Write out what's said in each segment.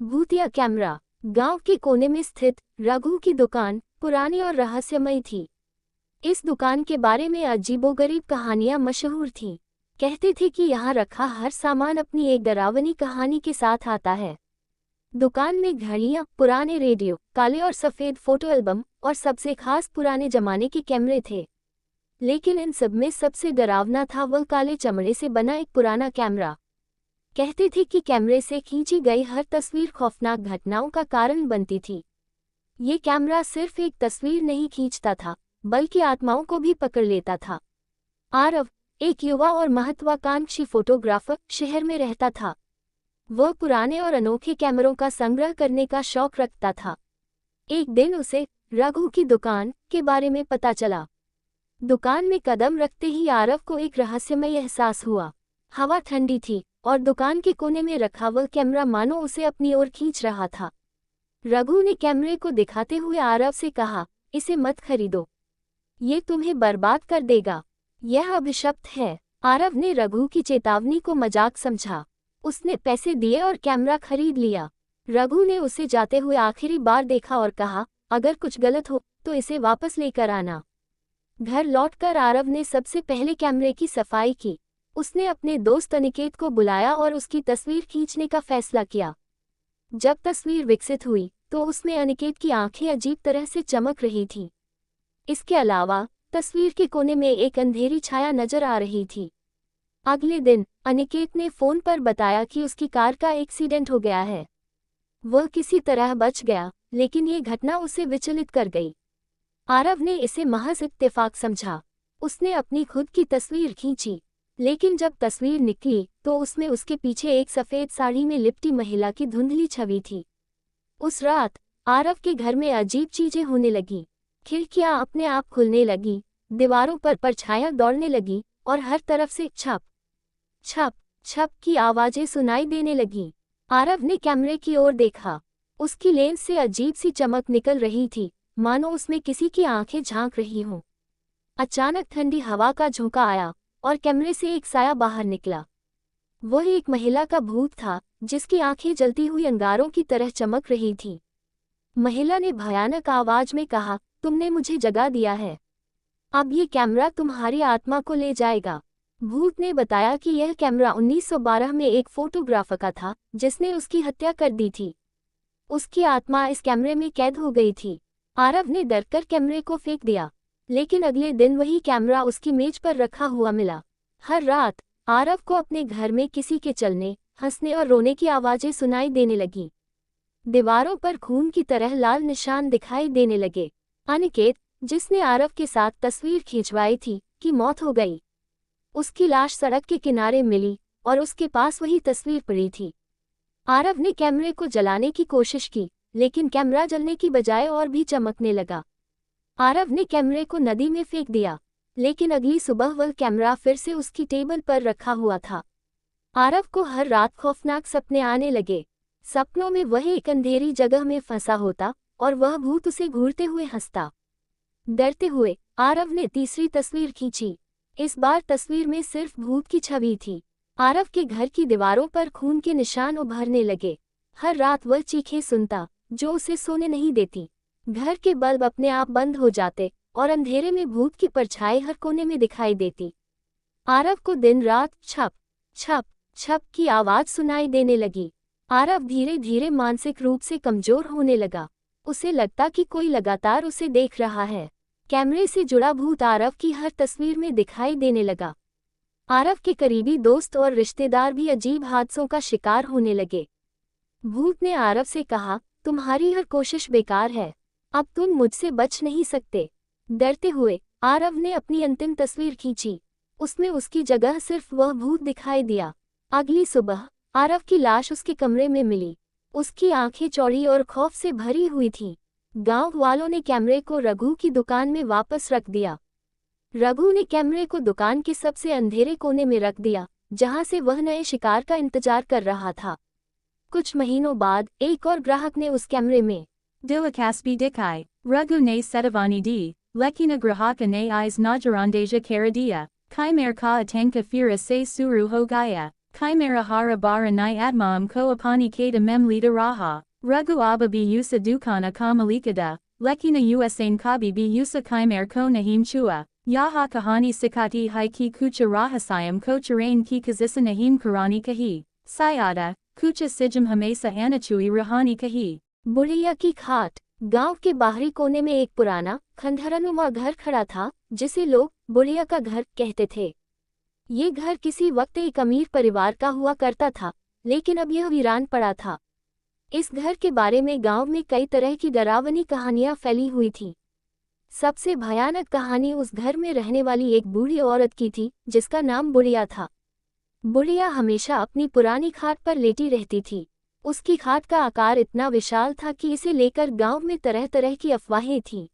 भूतिया कैमरा। गांव के कोने में स्थित रघु की दुकान पुरानी और रहस्यमयी थी। इस दुकान के बारे में अजीबोगरीब कहानियां मशहूर थीं। कहते थे कि यहाँ रखा हर सामान अपनी एक डरावनी कहानी के साथ आता है। दुकान में घड़ियां, पुराने रेडियो, काले और सफ़ेद फोटो एल्बम और सबसे खास पुराने जमाने के कैमरे थे। लेकिन इन सब में सबसे डरावना था वह काले चमड़े से बना एक पुराना कैमरा। कहते थे कि कैमरे से खींची गई हर तस्वीर खौफनाक घटनाओं का कारण बनती थी। ये कैमरा सिर्फ एक तस्वीर नहीं खींचता था, बल्कि आत्माओं को भी पकड़ लेता था। आरव, एक युवा और महत्वाकांक्षी फोटोग्राफर, शहर में रहता था। वह पुराने और अनोखे कैमरों का संग्रह करने का शौक रखता था। एक दिन उसे रघु की दुकान के बारे में पता चला। दुकान में कदम रखते ही आरव को एक रहस्यमय एहसास हुआ। हवा ठंडी थी और दुकान के कोने में रखा वह कैमरा मानो उसे अपनी ओर खींच रहा था। रघु ने कैमरे को दिखाते हुए आरव से कहा, इसे मत खरीदो, ये तुम्हें बर्बाद कर देगा, यह अभिशप्त है। आरव ने रघु की चेतावनी को मजाक समझा। उसने पैसे दिए और कैमरा खरीद लिया। रघु ने उसे जाते हुए आखिरी बार देखा और कहा, अगर कुछ गलत हो तो इसे वापस लेकर आना। घर लौटकर आरव ने सबसे पहले कैमरे की सफाई की। उसने अपने दोस्त अनिकेत को बुलाया और उसकी तस्वीर खींचने का फैसला किया। जब तस्वीर विकसित हुई तो उसमें अनिकेत की आंखें अजीब तरह से चमक रही थीं। इसके अलावा तस्वीर के कोने में एक अंधेरी छाया नजर आ रही थी। अगले दिन अनिकेत ने फोन पर बताया कि उसकी कार का एक्सीडेंट हो गया है। वह किसी तरह बच गया, लेकिन ये घटना उसे विचलित कर गई। आरव ने इसे महज इत्तेफाक समझा। उसने अपनी खुद की तस्वीर खींची, लेकिन जब तस्वीर निकली तो उसमें उसके पीछे एक सफ़ेद साड़ी में लिपटी महिला की धुंधली छवि थी। उस रात आरव के घर में अजीब चीजें होने लगीं। खिड़कियां अपने आप खुलने लगीं, दीवारों पर परछाइयां दौड़ने लगीं और हर तरफ से छप छप छप की आवाजें सुनाई देने लगीं। आरव ने कैमरे की ओर देखा। उसकी लेंस से अजीब सी चमक निकल रही थी, मानो उसमें किसी की आंखें झांक रही हों। अचानक ठंडी हवा का झोंका आया और कैमरे से एक साया बाहर निकला। वह एक महिला का भूत था, जिसकी आंखें जलती हुई अंगारों की तरह चमक रही थीं। महिला ने भयानक आवाज में कहा, तुमने मुझे जगा दिया है, अब ये कैमरा तुम्हारी आत्मा को ले जाएगा। भूत ने बताया कि यह कैमरा 1912 में एक फोटोग्राफर का था, जिसने उसकी हत्या कर दी थी। उसकी आत्मा इस कैमरे में कैद हो गई थी। आरव ने डरकर कैमरे को फेंक दिया, लेकिन अगले दिन वही कैमरा उसकी मेज पर रखा हुआ मिला। हर रात आरव को अपने घर में किसी के चलने, हंसने और रोने की आवाजें सुनाई देने लगीं। दीवारों पर खून की तरह लाल निशान दिखाई देने लगे। अनिकेत, जिसने आरव के साथ तस्वीर खिंचवाई थी, की मौत हो गई। उसकी लाश सड़क के किनारे मिली और उसके पास वही तस्वीर पड़ी थी। आरव ने कैमरे को जलाने की कोशिश की, लेकिन कैमरा जलने की बजाय और भी चमकने लगा। आरव ने कैमरे को नदी में फेंक दिया, लेकिन अगली सुबह वह कैमरा फिर से उसकी टेबल पर रखा हुआ था। आरव को हर रात खौफनाक सपने आने लगे। सपनों में वह एक अंधेरी जगह में फंसा होता और वह भूत उसे घूरते हुए हंसता। डरते हुए आरव ने तीसरी तस्वीर खींची। इस बार तस्वीर में सिर्फ भूत की छवि थी। आरव के घर की दीवारों पर खून के निशान उभरने लगे। हर रात वह चीखें सुनता, जो उसे सोने नहीं देती। घर के बल्ब अपने आप बंद हो जाते और अंधेरे में भूत की परछाई हर कोने में दिखाई देती। आरव को दिन रात छप छप छप की आवाज सुनाई देने लगी। आरव धीरे धीरे मानसिक रूप से कमजोर होने लगा। उसे लगता कि कोई लगातार उसे देख रहा है। कैमरे से जुड़ा भूत आरव की हर तस्वीर में दिखाई देने लगा। आरव के करीबी दोस्त और रिश्तेदार भी अजीब हादसों का शिकार होने लगे। भूत ने आरव से कहा, तुम्हारी हर कोशिश बेकार है, अब तुम मुझसे बच नहीं सकते। डरते हुए आरव ने अपनी अंतिम तस्वीर खींची। उसमें उसकी जगह सिर्फ वह भूत दिखाई दिया। अगली सुबह आरव की लाश उसके कमरे में मिली। उसकी आंखें चौड़ी और खौफ से भरी हुई थीं। गांव वालों ने कैमरे को रघु की दुकान में वापस रख दिया। रघु ने कैमरे को दुकान के सबसे अंधेरे कोने में रख दिया, जहां से वह नए शिकार का इंतजार कर रहा था। कुछ महीनों बाद एक और ग्राहक ने उस कैमरे में Dilikaspi dikai, Ragu ne setavani di, lekina grahaka ne is najarandeja karadia, kai merka atanka fira se suru ho gaya. Chimera hara bara ni atmaam ko apani kada mem lita raha. Ragu aba bi yusa dukana kamalikada. Lekina usain kabi bi yusa chimera ko nahim chua. Yaha kahani sikati hai ki kucha rahasayam ko charain ki kazisa nahim karani kahi. Sayada, kucha sijam hamesa anachui rahani kahi. बुढ़िया की खाट। गांव के बाहरी कोने में एक पुराना खंडहरनुमा घर खड़ा था, जिसे लोग बुढ़िया का घर कहते थे। ये घर किसी वक्त एक अमीर परिवार का हुआ करता था, लेकिन अब यह वीरान पड़ा था। इस घर के बारे में गांव में कई तरह की डरावनी कहानियां फैली हुई थीं। सबसे भयानक कहानी उस घर में रहने वाली एक बूढ़ी औरत की थी, जिसका नाम बुढ़िया था। बुढ़िया हमेशा अपनी पुरानी खाट पर लेटी रहती थी। उसकी खाट का आकार इतना विशाल था कि इसे लेकर गांव में तरह तरह की अफवाहें थीं।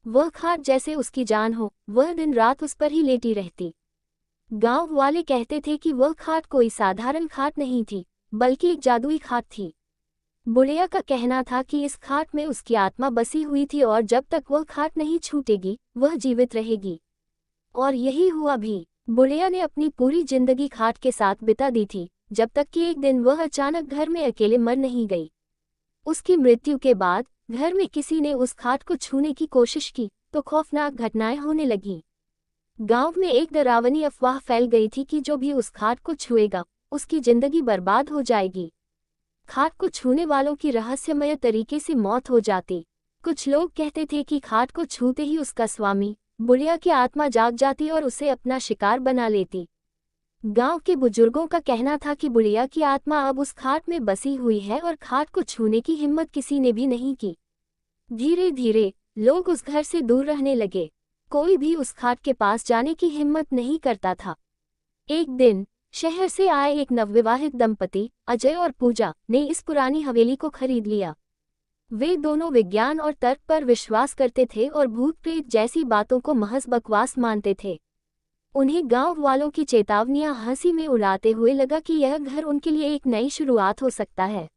वह खाट जैसे उसकी जान हो, वह दिन रात उस पर ही लेटी रहती। गांव वाले कहते थे कि वह खाट कोई साधारण खाट नहीं थी, बल्कि एक जादुई खाट थी। बुढ़िया का कहना था कि इस खाट में उसकी आत्मा बसी हुई थी और जब तक वह खाट नहीं छूटेगी, वह जीवित रहेगी। और यही हुआ भी। बुढ़िया ने अपनी पूरी जिंदगी खाट के साथ बिता दी थी, जब तक कि एक दिन वह अचानक घर में अकेले मर नहीं गई। उसकी मृत्यु के बाद घर में किसी ने उस खाट को छूने की कोशिश की तो खौफनाक घटनाएं होने लगीं। गांव में एक डरावनी अफवाह फैल गई थी कि जो भी उस खाट को छुएगा, उसकी जिंदगी बर्बाद हो जाएगी। खाट को छूने वालों की रहस्यमय तरीके से मौत हो जाती। कुछ लोग कहते थे कि खाट को छूते ही उसका स्वामी, बुढ़िया की आत्मा जाग जाती और उसे अपना शिकार बना लेती। गांव के बुजुर्गों का कहना था कि बुढ़िया की आत्मा अब उस खाट में बसी हुई है और खाट को छूने की हिम्मत किसी ने भी नहीं की। धीरे धीरे लोग उस घर से दूर रहने लगे। कोई भी उस खाट के पास जाने की हिम्मत नहीं करता था। एक दिन शहर से आए एक नवविवाहित दंपति अजय और पूजा ने इस पुरानी हवेली को खरीद लिया। वे दोनों विज्ञान और तर्क पर विश्वास करते थे और भूत प्रेत जैसी बातों को महज बकवास मानते थे। उन्हें गांव वालों की चेतावनियां हंसी में उड़ाते हुए लगा कि यह घर उनके लिए एक नई शुरुआत हो सकता है।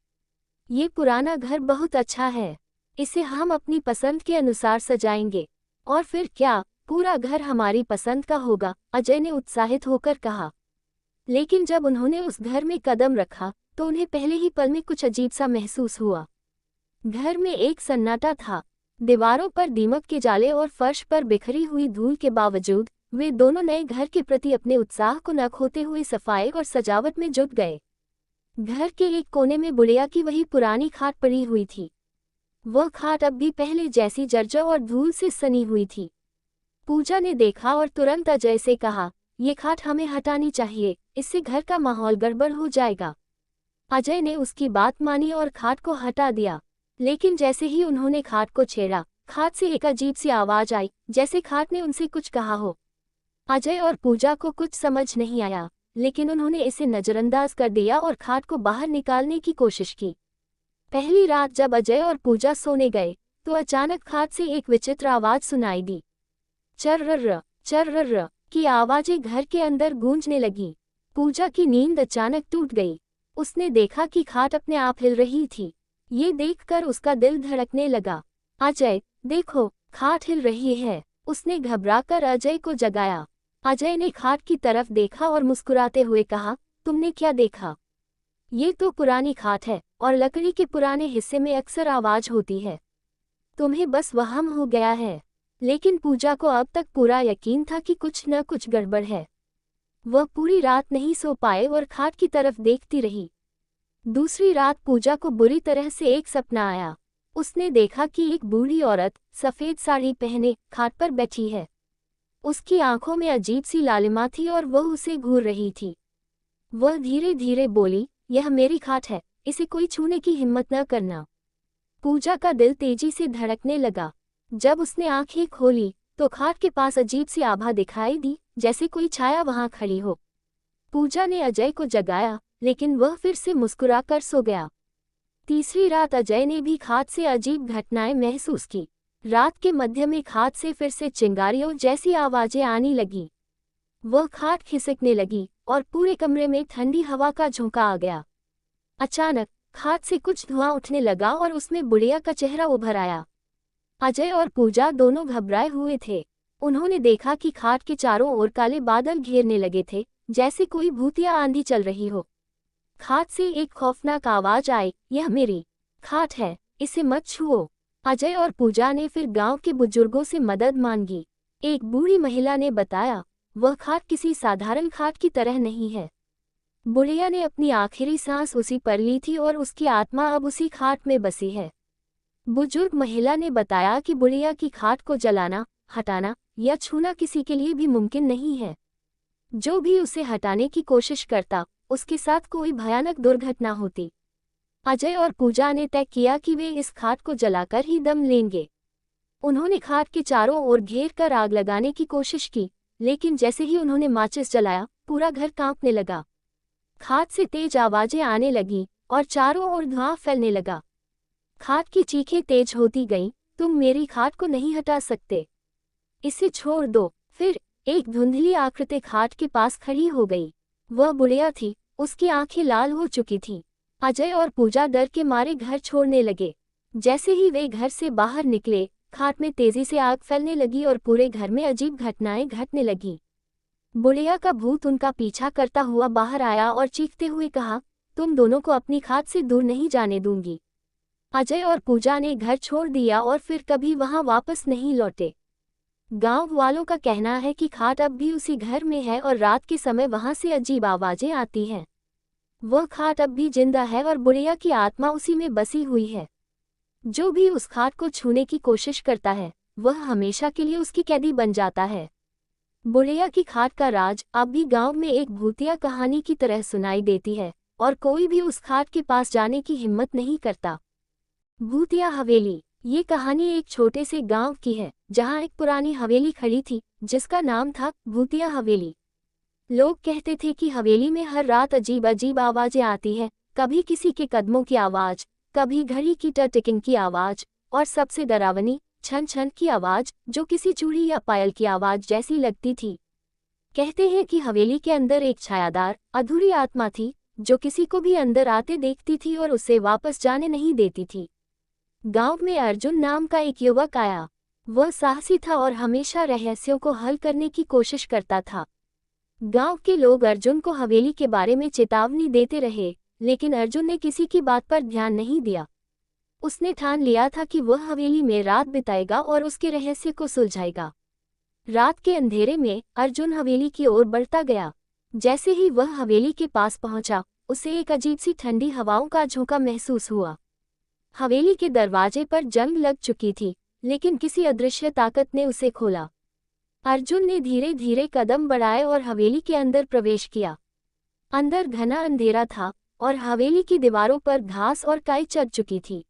ये पुराना घर बहुत अच्छा है, इसे हम अपनी पसंद के अनुसार सजाएंगे। और फिर क्या, पूरा घर हमारी पसंद का होगा, अजय ने उत्साहित होकर कहा। लेकिन जब उन्होंने उस घर में कदम रखा तो उन्हें पहले ही पल में कुछ अजीब सा महसूस हुआ। घर में एक सन्नाटा था। दीवारों पर दीमक के जाले और फर्श पर बिखरी हुई धूल के बावजूद वे दोनों नए घर के प्रति अपने उत्साह को न खोते हुए सफाई और सजावट में जुट गए। घर के एक कोने में बुढ़िया की वही पुरानी खाट पड़ी हुई थी। वह खाट अब भी पहले जैसी जर्जर और धूल से सनी हुई थी। पूजा ने देखा और तुरंत अजय से कहा, ये खाट हमें हटानी चाहिए, इससे घर का माहौल गड़बड़ हो जाएगा। अजय ने उसकी बात मानी और खाट को हटा दिया। लेकिन जैसे ही उन्होंने खाट को छेड़ा, खाट से एक अजीब सी आवाज आई, जैसे खाट ने उनसे कुछ कहा हो। अजय और पूजा को कुछ समझ नहीं आया, लेकिन उन्होंने इसे नजरअंदाज कर दिया और खाट को बाहर निकालने की कोशिश की। पहली रात जब अजय और पूजा सोने गए तो अचानक खाट से एक विचित्र आवाज सुनाई दी। चर्रर्र की आवाजें घर के अंदर गूंजने लगी। पूजा की नींद अचानक टूट गई। उसने देखा कि खाट अपने आप हिल रही थी। ये देखकर उसका दिल धड़कने लगा। अजय, देखो, खाट हिल रही है। उसने घबराकर अजय को जगाया। अजय ने खाट की तरफ देखा और मुस्कुराते हुए कहा, तुमने क्या देखा? ये तो पुरानी खाट है और लकड़ी के पुराने हिस्से में अक्सर आवाज होती है। तुम्हें बस वहम हो गया है। लेकिन पूजा को अब तक पूरा यकीन था कि कुछ न कुछ गड़बड़ है। वह पूरी रात नहीं सो पाए और खाट की तरफ देखती रही। दूसरी रात पूजा को बुरी तरह से एक सपना आया। उसने देखा कि एक बूढ़ी औरत सफेद साड़ी पहने खाट पर बैठी है। उसकी आंखों में अजीब सी लालिमा थी और वह उसे घूर रही थी। वह धीरे धीरे बोली, यह मेरी खाट है, इसे कोई छूने की हिम्मत न करना। पूजा का दिल तेजी से धड़कने लगा। जब उसने आंखें खोली तो खाट के पास अजीब सी आभा दिखाई दी, जैसे कोई छाया वहां खड़ी हो। पूजा ने अजय को जगाया, लेकिन वह फिर से मुस्कुराकर सो गया। तीसरी रात अजय ने भी खाट से अजीब घटनाएं महसूस की। रात के मध्य में खाट से फिर से चिंगारियों जैसी आवाजें आने लगी। वह खाट खिसकने लगी और पूरे कमरे में ठंडी हवा का झोंका आ गया। अचानक खाट से कुछ धुआं उठने लगा और उसमें बुढ़िया का चेहरा उभर आया। अजय और पूजा दोनों घबराए हुए थे। उन्होंने देखा कि खाट के चारों ओर काले बादल घेरने लगे थे, जैसे कोई भूतिया आंधी चल रही हो। खाट से एक खौफनाक आवाज आई, यह मेरी खाट है, इसे मत छुओ। अजय और पूजा ने फिर गांव के बुजुर्गों से मदद मांगी। एक बूढ़ी महिला ने बताया, वह खाट किसी साधारण खाट की तरह नहीं है। बुढ़िया ने अपनी आखिरी सांस उसी पर ली थी और उसकी आत्मा अब उसी खाट में बसी है। बुजुर्ग महिला ने बताया कि बुढ़िया की खाट को जलाना, हटाना या छूना किसी के लिए भी मुमकिन नहीं है। जो भी उसे हटाने की कोशिश करता, उसके साथ कोई भयानक दुर्घटना होती। अजय और पूजा ने तय किया कि वे इस खाट को जलाकर ही दम लेंगे। उन्होंने खाट के चारों ओर घेर कर आग लगाने की कोशिश की, लेकिन जैसे ही उन्होंने माचिस जलाया, पूरा घर कांपने लगा। खाट से तेज आवाजें आने लगीं और चारों ओर धुआं फैलने लगा। खाट की चीखें तेज होती गईं, तुम मेरी खाट को नहीं हटा सकते, इसे छोड़ दो। फिर एक धुंधली आकृति खाट के पास खड़ी हो गई। वह बुढ़िया थी, उसकी आंखें लाल हो चुकी थीं। अजय और पूजा डर के मारे घर छोड़ने लगे। जैसे ही वे घर से बाहर निकले, खाट में तेजी से आग फैलने लगी और पूरे घर में अजीब घटनाएं घटने लगीं। बुढ़िया का भूत उनका पीछा करता हुआ बाहर आया और चीखते हुए कहा, तुम दोनों को अपनी खाट से दूर नहीं जाने दूंगी। अजय और पूजा ने घर छोड़ दिया और फिर कभी वहां वापस नहीं लौटे। गांव वालों का कहना है कि खाट अब भी उसी घर में है और रात के समय वहां से अजीब आवाजें आती हैं। वह खाट अब भी जिंदा है और बुढ़िया की आत्मा उसी में बसी हुई है। जो भी उस खाट को छूने की कोशिश करता है, वह हमेशा के लिए उसकी कैदी बन जाता है। बुढ़िया की खाट का राज अब भी गांव में एक भूतिया कहानी की तरह सुनाई देती है और कोई भी उस खाट के पास जाने की हिम्मत नहीं करता। भूतिया हवेली। ये कहानी एक छोटे से गांव की है, जहां एक पुरानी हवेली खड़ी थी, जिसका नाम था भूतिया हवेली। लोग कहते थे कि हवेली में हर रात अजीब अजीब आवाजें आती हैं, कभी किसी के कदमों की आवाज, कभी घड़ी की टिकिंग की आवाज, और सबसे डरावनी छन छन की आवाज, जो किसी चूड़ी या पायल की आवाज जैसी लगती थी। कहते हैं कि हवेली के अंदर एक छायादार, अधूरी आत्मा थी, जो किसी को भी अंदर आते देखती थी और उसे वापस जाने नहीं देती थी। गांव में अर्जुन नाम का एक युवक आया। वह साहसी था और हमेशा रहस्यों को हल करने की कोशिश करता था। गांव के लोग अर्जुन को हवेली के बारे में चेतावनी देते रहे, लेकिन अर्जुन ने किसी की बात पर ध्यान नहीं दिया। उसने ठान लिया था कि वह हवेली में रात बिताएगा और उसके रहस्य को सुलझाएगा। रात के अंधेरे में अर्जुन हवेली की ओर बढ़ता गया। जैसे ही वह हवेली के पास पहुंचा, उसे एक अजीब सी ठंडी हवाओं का झोंका महसूस हुआ। हवेली के दरवाजे पर जंग लग चुकी थी, लेकिन किसी अदृश्य ताकत ने उसे खोला। अर्जुन ने धीरे धीरे कदम बढ़ाए और हवेली के अंदर प्रवेश किया। अंदर घना अंधेरा था और हवेली की दीवारों पर घास और काई चढ़ चुकी थी।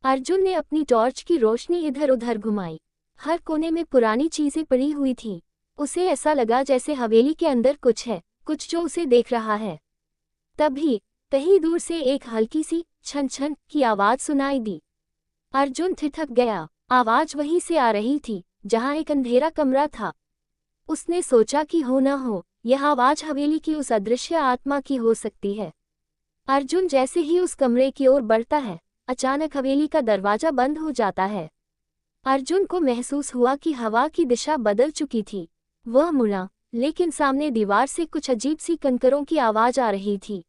अर्जुन ने अपनी टॉर्च की रोशनी इधर उधर घुमाई। हर कोने में पुरानी चीजें पड़ी हुई थीं। उसे ऐसा लगा जैसे हवेली के अंदर कुछ है, कुछ जो उसे देख रहा है। तभी कहीं दूर से एक हल्की सी छन छन की आवाज सुनाई दी। अर्जुन ठिठक गया। आवाज वहीं से आ रही थी जहां एक अंधेरा कमरा था। उसने सोचा कि हो न हो, यह आवाज हवेली की उस अदृश्य आत्मा की हो सकती है। अर्जुन जैसे ही उस कमरे की ओर बढ़ता है, अचानक हवेली का दरवाजा बंद हो जाता है। अर्जुन को महसूस हुआ कि हवा की दिशा बदल चुकी थी। वह मुड़ा, लेकिन सामने दीवार से कुछ अजीब सी कंकरों की आवाज आ रही थी।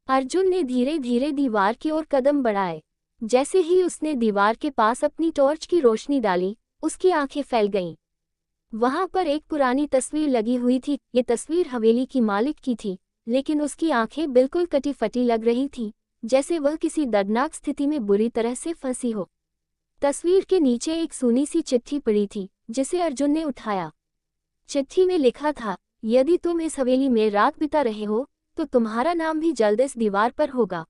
अर्जुन ने धीरे धीरे दीवार की ओर कदम बढ़ाए। जैसे ही उसने दीवार के पास अपनी टॉर्च की रोशनी डाली, उसकी आंखें फैल गईं। वहां पर एक पुरानी तस्वीर लगी हुई थी। ये तस्वीर हवेली की मालिक की थी, लेकिन उसकी आंखें बिल्कुल कटी फटी लग रही थीं, जैसे वह किसी दर्दनाक स्थिति में बुरी तरह से फंसी हो। तस्वीर के नीचे एक सूनी सी चिट्ठी पड़ी थी, जिसे अर्जुन ने उठाया। चिट्ठी में लिखा था, यदि तुम इस हवेली में रात बिता रहे हो, तो तुम्हारा नाम भी जल्द इस दीवार पर होगा।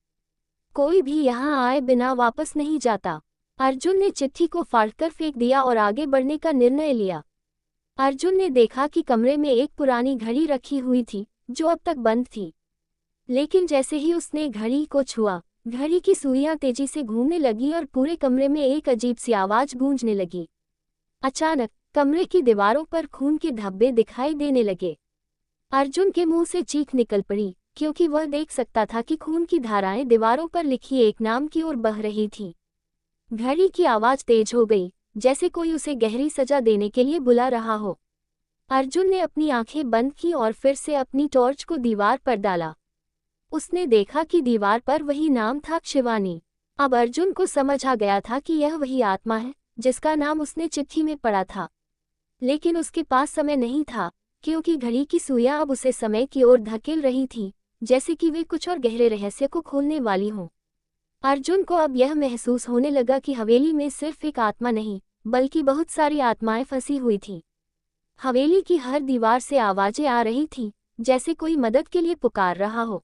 कोई भी यहाँ आए बिना वापस नहीं जाता। अर्जुन ने चिट्ठी को फाड़कर फेंक दिया और आगे बढ़ने का निर्णय लिया। अर्जुन ने देखा कि कमरे में एक पुरानी घड़ी रखी हुई थी, जो अब तक बंद थी। लेकिन जैसे ही उसने घड़ी को छुआ, घड़ी की सुइयां तेजी से घूमने लगी और पूरे कमरे में एक अजीब सी आवाज गूंजने लगी। अचानक कमरे की दीवारों पर खून के धब्बे दिखाई देने लगे। अर्जुन के मुंह से चीख निकल पड़ी, क्योंकि वह देख सकता था कि खून की धाराएं दीवारों पर लिखी एक नाम की ओर बह रही थीं। घड़ी की आवाज तेज हो गई, जैसे कोई उसे गहरी सजा देने के लिए बुला रहा हो। अर्जुन ने अपनी आंखें बंद की और फिर से अपनी टॉर्च को दीवार पर डाला। उसने देखा कि दीवार पर वही नाम था, शिवानी। अब अर्जुन को समझ आ गया था कि यह वही आत्मा है जिसका नाम उसने चिट्ठी में पढ़ा था। लेकिन उसके पास समय नहीं था, क्योंकि घड़ी की सुइयां अब उसे समय की ओर धकेल रही थीं, जैसे कि वे कुछ और गहरे रहस्य को खोलने वाली हों। अर्जुन को अब यह महसूस होने लगा कि हवेली में सिर्फ एक आत्मा नहीं, बल्कि बहुत सारी आत्माएं फंसी हुई थीं। हवेली की हर दीवार से आवाजें आ रही थीं, जैसे कोई मदद के लिए पुकार रहा हो।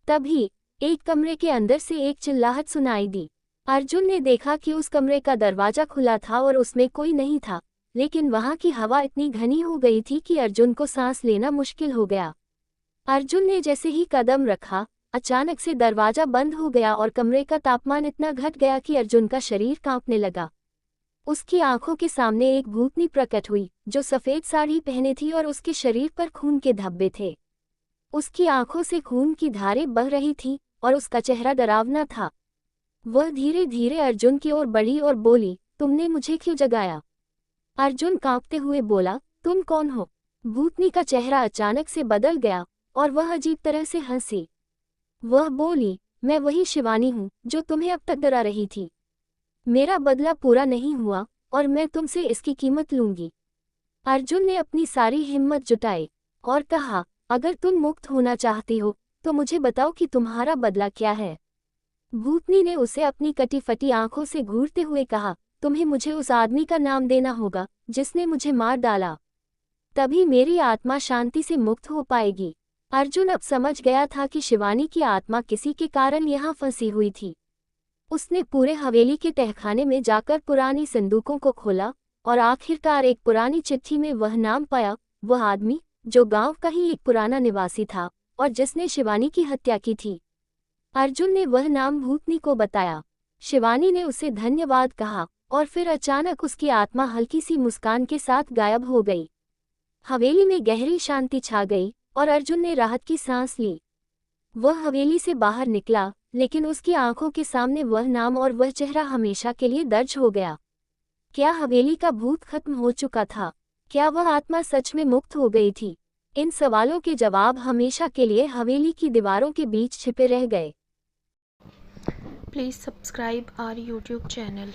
तभी एक कमरे के अंदर से एक चिल्लाहट सुनाई दी। अर्जुन ने देखा कि उस कमरे का दरवाजा खुला था और उसमें कोई नहीं था, लेकिन वहां की हवा इतनी घनी हो गई थी कि अर्जुन को सांस लेना मुश्किल हो गया। अर्जुन ने जैसे ही कदम रखा, अचानक से दरवाजा बंद हो गया और कमरे का तापमान इतना घट गया कि अर्जुन का शरीर कांपने लगा। उसकी आंखों के सामने एक भूतनी प्रकट हुई, जो सफेद साड़ी पहने थी और उसके शरीर पर खून के धब्बे थे। उसकी आंखों से खून की धारें बह रही थीं और उसका चेहरा डरावना था। वह धीरे धीरे अर्जुन की ओर बढ़ी और बोली, तुमने मुझे क्यों जगाया? अर्जुन कांपते हुए बोला, तुम कौन हो? भूतनी का चेहरा अचानक से बदल गया और वह अजीब तरह से हंसी। वह बोली, मैं वही शिवानी हूँ जो तुम्हें अब तक डरा रही थी। मेरा बदला पूरा नहीं हुआ और मैं तुमसे इसकी कीमत लूंगी। अर्जुन ने अपनी सारी हिम्मत जुटाई और कहा, अगर तुम मुक्त होना चाहती हो तो मुझे बताओ कि तुम्हारा बदला क्या है। भूतनी ने उसे अपनी कटी फटी आंखों से घूरते हुए कहा, तुम्हें मुझे उस आदमी का नाम देना होगा जिसने मुझे मार डाला। तभी मेरी आत्मा शांति से मुक्त हो पाएगी। अर्जुन अब समझ गया था कि शिवानी की आत्मा किसी के कारण यहाँ फंसी हुई थी। उसने पूरे हवेली के तहखाने में जाकर पुरानी संदूकों को खोला और आखिरकार एक पुरानी चिट्ठी में वह नाम पाया, वह आदमी जो गांव का ही एक पुराना निवासी था और जिसने शिवानी की हत्या की थी। अर्जुन ने वह नाम भूतनी को बताया। शिवानी ने उसे धन्यवाद कहा और फिर अचानक उसकी आत्मा हल्की सी मुस्कान के साथ गायब हो गई। हवेली में गहरी शांति छा गई और अर्जुन ने राहत की सांस ली। वह हवेली से बाहर निकला, लेकिन उसकी आंखों के सामने वह नाम और वह चेहरा हमेशा के लिए दर्ज हो गया। क्या हवेली का भूत खत्म हो चुका था? क्या वह आत्मा सच में मुक्त हो गई थी? इन सवालों के जवाब हमेशा के लिए हवेली की दीवारों के बीच छिपे रह गए। Please subscribe our YouTube channel.